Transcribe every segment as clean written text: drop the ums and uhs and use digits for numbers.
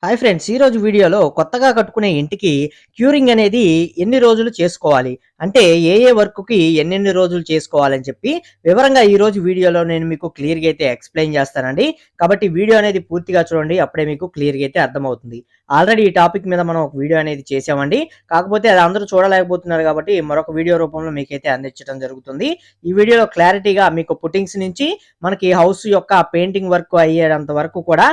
Hi friends, ఈరోజు వీడియోలో కొత్తగా కట్టుకునే ఇంటికి క్యూరింగ్ అనేది ఎన్ని రోజులు చేసుకోవాలి, అంటే ఏ ఏ వర్క్‌కి ఎన్నెన్ని రోజులు చేసుకోవాలని చెప్పి వివరంగా ఈరోజు వీడియోలో నేను మీకు క్లియర్‌గా అయితే ఎక్స్‌ప్లెయిన్ చేస్తానండి. కాబట్టి వీడియో అనేది పూర్తిగా చూడండి. అప్పుడే మీకు క్లియర్‌గా అయితే అర్థమవుతుంది. ఆల్రెడీ ఈ టాపిక్ మీద మనం ఒక వీడియో అనేది చేసామండి. కాకపోతే అది అందరూ చూడలేకపోతున్నారు కాబట్టి మరొక వీడియో రూపంలో మీకైతే అందించడం జరుగుతుంది. ఈ వీడియోలో క్లారిటీగా మీకు పుట్టింగ్స్ నుంచి మనకి హౌస్ యొక్క పెయింటింగ్ వర్క్ అయ్యేంత వరకు కూడా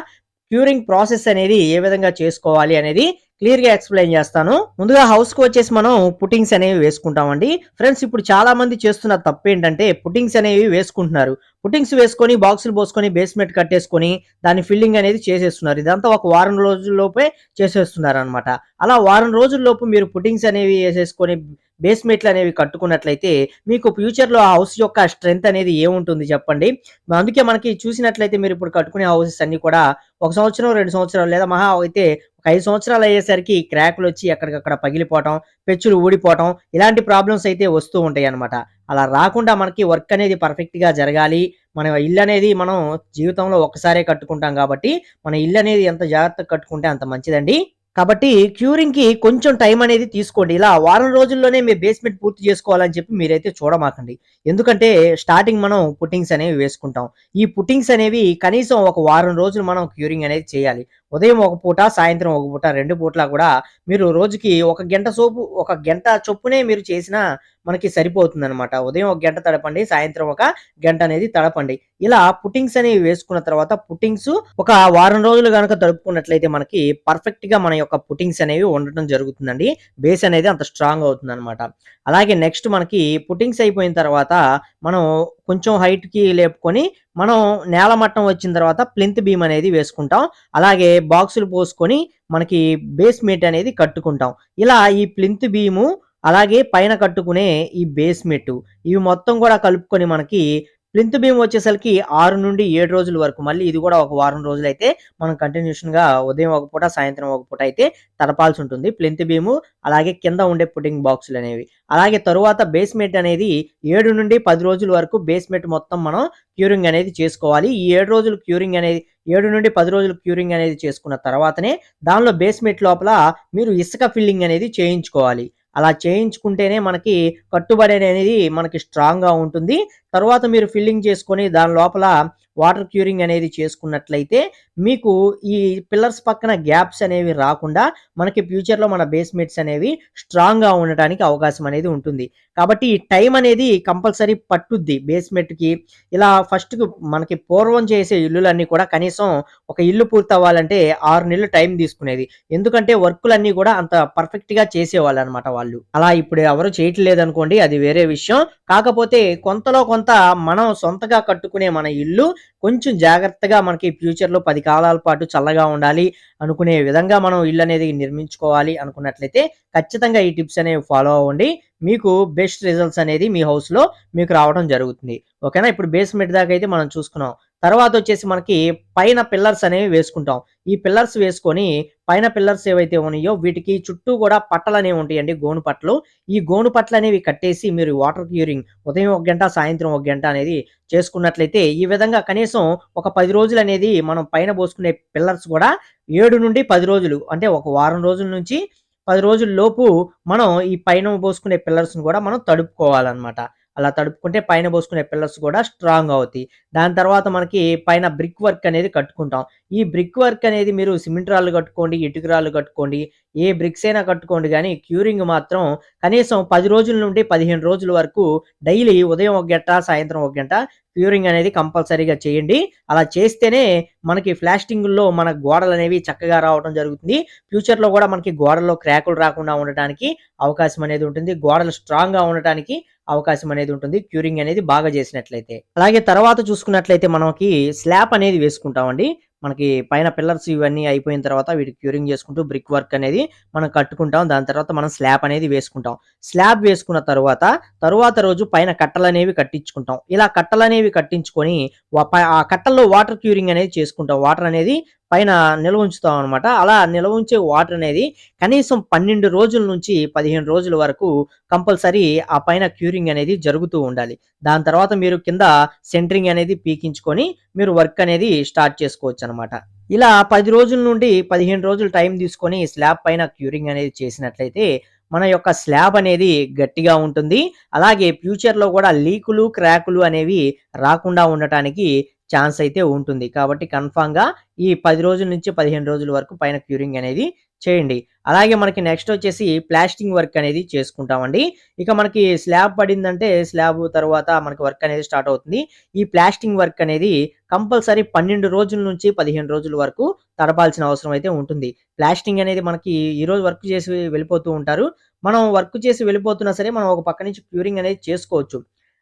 క్యూరింగ్ ప్రాసెస్ అనేది ఏ విధంగా చేసుకోవాలి అనేది క్లియర్‌గా ఎక్స్‌ప్లెయిన్ చేస్తాను. ముందుగా హౌస్‌కి వచ్చేసి మనం పుట్టింగ్స్ అనేవి వేసుకుంటామండి. ఫ్రెండ్స్, ఇప్పుడు చాలా మంది చేస్తున్న తప్పేంటంటే పుట్టింగ్స్ అనేవి వేసుకుంటున్నారు. పుట్టింగ్స్ వేసుకొని బాక్సులు పోసుకొని బేస్‌మెంట్ కట్టేసుకొని దాని ఫిల్లింగ్ అనేది చేసేస్తున్నారు. ఇదంతా ఒక వారం రోజుల్లోపే చేసేస్తున్నారనమాట. అలా వారం రోజుల్లోపు మీరు పుట్టింగ్స్ అనేవి ఏసేసుకొని బేస్‌మెంట్లు అనేవి కట్టుకున్నట్లయితే మీకు ఫ్యూచర్‌లో ఆ హౌస్ యొక్క స్ట్రెంత్ అనేది ఏముంటుంది చెప్పండి? అందుకే మనకి చూసినట్లయితే మీరు ఇప్పుడు కట్టుకునే హౌసెస్ అన్నీ కూడా 1 సంవత్సరం, 2 సంవత్సరాలు లేదా మహా అయితే ఒక 5 సంవత్సరాలు అయ్యేసరికి క్రాకులొచ్చి ఎక్కడికక్కడ పగిలిపోవటం, పెచ్చులు ఊడిపోవటం ఇలాంటి ప్రాబ్లమ్స్ అయితే వస్తూ ఉంటాయన్నమాట. అలా రాకుండా మనకి వర్క్ అనేది పర్ఫెక్ట్‌గా జరగాలి. మన ఇల్లనేది మనం జీవితంలో ఒక్కసారే కట్టుకుంటాం కాబట్టి, మన ఇల్లనేది ఎంత జాగ్రత్తగా కట్టుకుంటే అంత మంచిదండి. కాబట్టి క్యూరింగ్‌కి కొంచెం టైం అనేది తీసుకోండి. ఇలా వారం రోజుల్లోనే మీ బేస్‌మెంట్ పూర్తి చేసుకోవాలని చెప్పి మీరైతే చూడమాకండి. ఎందుకంటే స్టార్టింగ్ మనం పుట్టింగ్స్ అనేవి వేసుకుంటాం. ఈ పుట్టింగ్స్ అనేవి కనీసం ఒక వారం రోజులు మనం క్యూరింగ్ అనేది చేయాలి. ఉదయం ఒక పూట, సాయంత్రం ఒక పూట 2 పూటలా కూడా మీరు రోజుకి ఒక గంట చొప్పునే మీరు చేసినా మనకి సరిపోతుందనమాట. ఉదయం ఒక గంట తడపండి, సాయంత్రం ఒక గంట అనేది తడపండి. ఇలా పుట్టింగ్స్ అనేవి వేసుకున్న తర్వాత పుట్టింగ్స్ ఒక వారం రోజులు గనక తడుపుకున్నట్లయితే మనకి పర్ఫెక్ట్‌గా మన యొక్క పుట్టింగ్స్ అనేవి ఉండటం జరుగుతుందండి. బేస్ అనేది అంత స్ట్రాంగ్ అవుతుందనమాట. అలాగే నెక్స్ట్ మనకి పుట్టింగ్స్ అయిపోయిన తర్వాత మనం కొంచెం హైట్‌కి లేపుకొని మనం నేల మట్టం వచ్చిన తర్వాత ప్లింత్ బీమ్ అనేది వేసుకుంటాం. అలాగే బాక్సులు పోసుకొని మనకి బేస్‌మెంట్ అనేది కట్టుకుంటాం. ఇలా ఈ ప్లింత్ బీము అలాగే పైన కట్టుకునే ఈ బేస్‌మెట్టు ఇవి మొత్తం గూడా కలుపుకొని మనకి ప్లింత్ బీమ్ వచ్చేసరికి 6-7 రోజుల వరకు మళ్ళీ ఇది గూడా ఒక వారం రోజులైతే మనం కంటిన్యూషన్‌గా ఉదయం ఒక పూట, సాయంత్రం ఒక పూట అయితే తడపాల్సుంటుంది. ప్లింత్ బీము అలాగే కింద ఉండే పుట్టింగ్ బాక్సులనేవి. అలాగే తరువాత బేస్‌మెంట్ అనేది 7-10 రోజుల వరకు బేస్‌మెంట్ మొత్తం మనం క్యూరింగ్ అనేది చేసుకోవాలి. ఈ 7 రోజులు క్యూరింగ్ అనేది 7-10 రోజులు క్యూరింగ్ అనేది చేసుకున్న తర్వాతనే దానిలో బేస్‌మెంట్ లోపల మీరు ఇసుక ఫిల్లింగ్ అనేది చేయించుకోవాలి. అలా చేయించుకుంటేనే మనకి కట్టుబడి అనేది మనకి స్ట్రాంగ్‌గా ఉంటుంది. తరువాత మీరు ఫిల్లింగ్ చేసుకొని దాని లోపల వాటర్ క్యూరింగ్ అనేది చేసుకున్నట్లయితే మీకు ఈ పిల్లర్స్ పక్కన గ్యాప్స్ అనేవి రాకుండా మనకి ఫ్యూచర్‌లో మన బేస్‌మెంట్స్ అనేవి స్ట్రాంగ్‌గా ఉండటానికి అవకాశం అనేది ఉంటుంది. కాబట్టి ఈ టైం అనేది కంపల్సరీ పట్టుద్ది బేస్‌మెంట్‌కి. ఇలా ఫస్ట్‌కి మనకి పూర్వం చేసే ఇల్లులన్నీ కూడా కనీసం ఒక ఇల్లు పూర్తవ్వాలంటే 6 నెలలు టైం తీసుకునేది. ఎందుకంటే వర్కులన్నీ గూడా అంత పర్ఫెక్ట్‌గా చేసేవాళ్ళనమాట వాళ్ళు. అలా ఇప్పుడు ఎవరు చేయట్లేదనుకోండి, అది వేరే విషయం. కాకపోతే కొంతలో కొంత మనం సొంతగా కట్టుకునే మన ఇల్లు కొంచెం జాగ్రత్తగా మనకి ఫ్యూచర్‌లో 10 కాలాల పాటు చల్లగా ఉండాలి అనుకునే విధంగా మనం ఇల్లనేది నిర్మించుకోవాలి అనుకున్నట్లయితే ఖచ్చితంగా ఈ టిప్స్ అనేవి ఫాలో అవ్వండి. మీకు బెస్ట్ రిజల్ట్స్ అనేది మీ హౌస్‌లో మీకు రావడం జరుగుతుంది. ఓకేనా? ఇప్పుడు బేస్‌మెంట్ దాకా అయితే మనం చూసుకున్నాం. తర్వాతొచ్చేసి మనకి పైన పిల్లర్స్ అనేవి వేసుకుంటాం. ఈ పిల్లర్స్ వేసుకొని పైన పిల్లర్స్ ఏవైతే ఉన్నాయో వీటికి చుట్టూ గూడా పట్టలనేవి ఉంటాయండి, గోను పట్టలు. ఈ గోను పట్టలనేవి కట్టేసి మీరు వాటర్ క్యూరింగ్ ఉదయం ఒక గంట, సాయంత్రం ఒక గంట అనేది చేసుకున్నట్లయితే ఈ విధంగా కనీసం ఒక 10 రోజులనేది మనం పైన పోసుకునే పిల్లర్స్ గూడా 7-10 రోజులు అంటే ఒక వారం రోజుల నుంచి 10 రోజుల లోపు మనం ఈ పైన పోసుకునే పిల్లర్స్‌ని గూడా మనం తడుపుకోవాలనమాట. అలా తడుపుకుంటే పైన పోసుకునే పిల్లర్స్ గూడా స్ట్రాంగ్ అవుతాయి. దాని తర్వాత మనకి పైన బ్రిక్ వర్క్ అనేది కట్టుకుంటాం. ఈ బ్రిక్ వర్క్ అనేది మీరు సిమెంట్ రాళ్ళు కట్టుకోండి, ఇటుక రాళ్ళు కట్టుకోండి, ఏ బ్రిక్స్ అయినా కట్టుకోండి గానీ క్యూరింగ్ మాత్రం కనీసం 10 రోజుల నుండి 15 రోజుల వరకు డైలీ ఉదయం ఒక గంట, సాయంత్రం ఒక గంట క్యూరింగ్ అనేది కంపల్సరీగా చేయండి. అలా చేస్తేనే మనకి ప్లాస్టింగుల్లో మన గోడలనేవి చక్కగా రావడం జరుగుతుంది. ఫ్యూచర్‌లో గూడా మనకి గోడల్లో క్రాకులు రాకుండా ఉండటానికి అవకాశం అనేది ఉంటుంది. గోడలు స్ట్రాంగ్‌గా ఉండటానికి అవకాశం అనేది ఉంటుంది, క్యూరింగ్ అనేది బాగా చేసినట్లయితే. అలాగే తర్వాత చూసుకున్నట్లయితే మనకి స్లాబ్ అనేది వేసుకుంటామండి. మనకి పైన పిల్లర్స్ ఇవన్నీ అయిపోయిన తర్వాత వీటికి క్యూరింగ్ చేసుకుంటూ బ్రిక్ వర్క్ అనేది మనం కట్టుకుంటాం. దాని తర్వాత మనం స్లాబ్ అనేది వేసుకుంటాం. స్లాబ్ వేసుకున్న తరువాత రోజు పైన కట్టలనేవి కట్టించుకుంటాం. ఇలా కట్టలనేవి కట్టించుకొని ఆ కట్టల్లో వాటర్ క్యూరింగ్ అనేది చేసుకుంటాం. వాటర్ అనేది పైన నిల్వ ఉంచుతాం అనమాట. అలా నిల్వ ఉంచే వాటర్ అనేది కనీసం 12 రోజుల నుంచి 15 రోజుల వరకు కంపల్సరీ ఆ పైన క్యూరింగ్ అనేది జరుగుతూ ఉండాలి. దాని తర్వాత మీరు కింద సెంటరింగ్ అనేది పీకించుకొని మీరు వర్క్ అనేది స్టార్ట్ చేసుకోవచ్చనమాట. ఇలా 10 రోజుల నుండి 15 రోజులు టైం తీసుకొని స్లాబ్ పైన క్యూరింగ్ అనేది చేసినట్లయితే మన యొక్క స్లాబ్ అనేది గట్టిగా ఉంటుంది. అలాగే ఫ్యూచర్‌లో గూడా లీకులు, క్రాకులు అనేవి రాకుండా ఉండటానికి ఛాన్స్ అయితే ఉంటుంది. కాబట్టి కన్ఫర్మ్‌గా ఈ 10 రోజుల నుంచి 15 రోజుల వరకు పైన క్యూరింగ్ అనేది చేయండి. అలాగే మనకి నెక్స్ట్ వచ్చేసి ప్లాస్టింగ్ వర్క్ అనేది చేసుకుంటామండి. ఇక మనకి స్లాబ్ పడిందంటే స్లాబ్ తర్వాత మనకి వర్క్ అనేది స్టార్ట్ అవుతుంది. ఈ ప్లాస్టింగ్ వర్క్ అనేది కంపల్సరీ 12 రోజుల నుంచి 15 రోజుల వరకు తడపాల్సిన అవసరం అయితే ఉంటుంది. ప్లాస్టింగ్ అనేది మనకి ఈరోజు వర్క్ చేసి వెళ్ళిపోతూ ఉంటారు. మనం వర్క్ చేసి వెళ్ళిపోతున్నా సరే మనం ఒక పక్క నుంచి క్యూరింగ్ అనేది చేసుకోవచ్చు.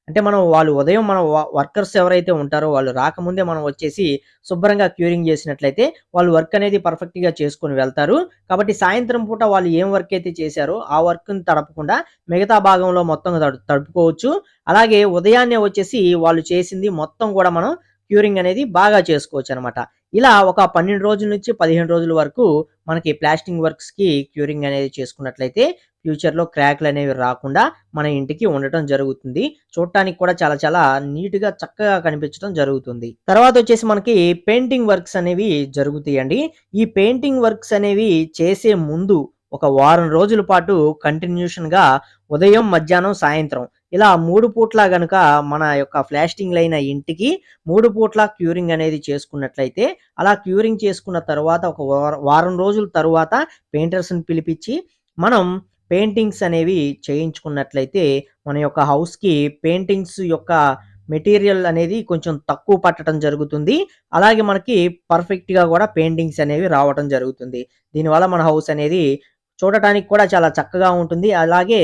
అంటే మనం వాళ్ళు ఉదయం మన వర్కర్స్ ఎవరైతే ఉంటారో వాళ్ళు రాకముందే మనం వచ్చేసి శుభ్రంగా క్యూరింగ్ చేసినట్లయితే వాళ్ళు వర్క్ అనేది పర్ఫెక్ట్‌గా చేసుకొని వెళ్తారు. కాబట్టి సాయంత్రం పూట వాళ్ళు ఏం వర్క్ అయితే చేశారో ఆ వర్క్‌ని తడపకుండా మిగతా భాగంలో మొత్తం తడుపుకోవచ్చు. అలాగే ఉదయాన్నే వచ్చేసి వాళ్ళు చేసింది మొత్తం గూడా మనం క్యూరింగ్ అనేది బాగా చేసుకోవచ్చనమాట. ఇలా ఒక 12 రోజుల నుంచి 15 రోజుల వరకు మనకి ప్లాస్టింగ్ వర్క్స్‌కి క్యూరింగ్ అనేది చేసుకున్నట్లయితే ఫ్యూచర్‌లో క్రాక్‌లనేవి రాకుండా మన ఇంటికి ఉండటం జరుగుతుంది. చూడటానికి కూడా చాలా చాలా నీట్‌గా చక్కగా కనిపించడం జరుగుతుంది. తర్వాతొచ్చేసి మనకి పెయింటింగ్ వర్క్స్ అనేవి జరుగుతాయండి. ఈ పెయింటింగ్ వర్క్స్ అనేవి చేసే ముందు ఒక వారం రోజుల పాటు కంటిన్యూషన్‌గా ఉదయం, మధ్యాహ్నం, సాయంత్రం ఇలా 3 పూట్ల గనుక మన యొక్క ప్లాస్టింగ్‌లైన ఇంటికి 3 పూట్ల క్యూరింగ్ అనేది చేసుకున్నట్లయితే, అలా క్యూరింగ్ చేసుకున్న తర్వాత ఒక వారం రోజుల తరువాత పెయింటర్స్‌ని పిలిపిచ్చి మనం పెయింటింగ్స్ అనేవి చేయించుకున్నట్లయితే, మన యొక్క హౌస్‌కి పెయింటింగ్స్ యొక్క మెటీరియల్ అనేది కొంచెం తక్కువ పట్టడం జరుగుతుంది. అలాగే మనకి పర్ఫెక్ట్‌గా గూడా పెయింటింగ్స్ అనేవి రావటం జరుగుతుంది. దీనివల్ల మన హౌస్ అనేది చూడటానికి కూడా చాలా చక్కగా ఉంటుంది. అలాగే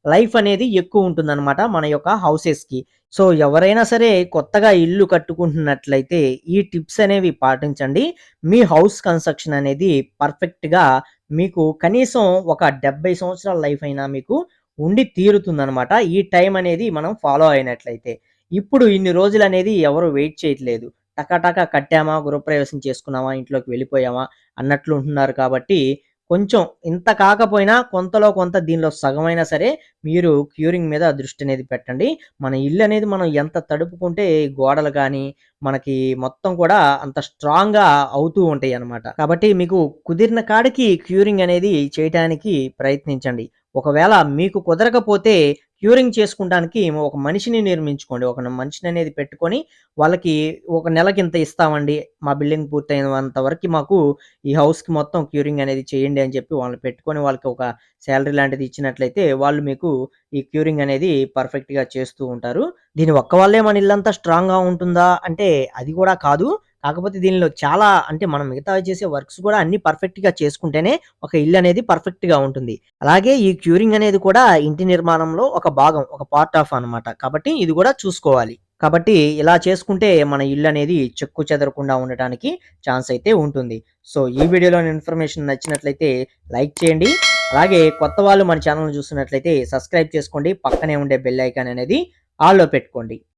లైఫ్ అనేది ఎక్కువుంటుందనమాట మన యొక్క హౌసెస్‌కి. సో, ఎవరైనా సరే కొత్తగా ఇల్లు కట్టుకుంటున్నట్లయితే ఈ టిప్స్ అనేవి పాటించండి. మీ హౌస్ కన్‌స్ట్రక్షన్ అనేది పర్ఫెక్ట్‌గా మీకు కనీసం ఒక 70 సంవత్సరాల లైఫ్ అయినా మీకు ఉండి తీరుతుందనమాట. ఈ టైం అనేది మనం ఫాలో అయినట్లయితే. ఇప్పుడు ఇన్ని రోజులనేది ఎవరు వెయిట్ చేయట్లేదు. టక కట్టామా, గృహప్రవేశం చేసుకున్నామా, ఇంట్లోకి వెళ్ళిపోయామా అన్నట్లు ఉంటున్నారు కాబట్టి కొంచెం ఇంత కాకపోయినా కొంతలో కొంత దీనిలో సగమైనా సరే మీరు క్యూరింగ్ మీద దృష్టి అనేది పెట్టండి. మన ఇల్లు అనేది మనం ఎంత తడుపుకుంటే గోడలు గానీ, మనకి మొత్తం కూడా అంత స్ట్రాంగ్‌గా అవుతూ ఉంటాయన్నమాట. కాబట్టి మీకు కుదిరిన కాడికి క్యూరింగ్ అనేది చేయటానికి ప్రయత్నించండి. ఒకవేళ మీకు కుదరకపోతే క్యూరింగ్ చేసుకుంటానికి ఒక మనిషిని నిర్మించుకోండి. ఒక మనిషిననేది పెట్టుకొని వాళ్ళకి ఒక నెలకింత ఇస్తామండి. మా బిల్డింగ్ పూర్తయినంత వరకి మాకు ఈ హౌస్‌కి మొత్తం క్యూరింగ్ అనేది చేయండి అని చెప్పి వాళ్ళని పెట్టుకొని వాళ్ళకి ఒక సాలరీ లాంటిది ఇచ్చినట్లయితే వాళ్ళు మీకు ఈ క్యూరింగ్ అనేది పర్ఫెక్ట్‌గా చేస్తూ ఉంటారు. దీని ఒక్క వల్లే మన ఇల్లంతా స్ట్రాంగ్‌గా ఉంటుందా అంటే అది కూడా కాదు. కాకపోతే దీనిలో చాలా అంటే మనం మిగతావి చేసే వర్క్స్ కూడా అన్నీ పర్ఫెక్ట్‌గా చేసుకుంటేనే ఒక ఇల్లు అనేది పర్ఫెక్ట్‌గా ఉంటుంది. అలాగే ఈ క్యూరింగ్ అనేది కూడా ఇంటి నిర్మాణంలో ఒక భాగం, ఒక పార్ట్ ఆఫ్ అన్నమాట. కాబట్టి ఇది కూడా చూసుకోవాలి. కాబట్టి ఇలా చేసుకుంటే మన ఇల్లు అనేది చెక్కు చెదరకుండా ఉండటానికి ఛాన్స్ అయితే ఉంటుంది. సో, ఈ వీడియోలోని ఇన్ఫర్మేషన్ నచ్చినట్లయితే లైక్ చేయండి. అలాగే కొత్త వాళ్ళు మన ఛానెల్‌ని చూస్తున్నట్లయితే సబ్స్క్రైబ్ చేసుకోండి. పక్కనే ఉండే బెల్ ఐకాన్ అనేది ఆల్‌లో పెట్టుకోండి.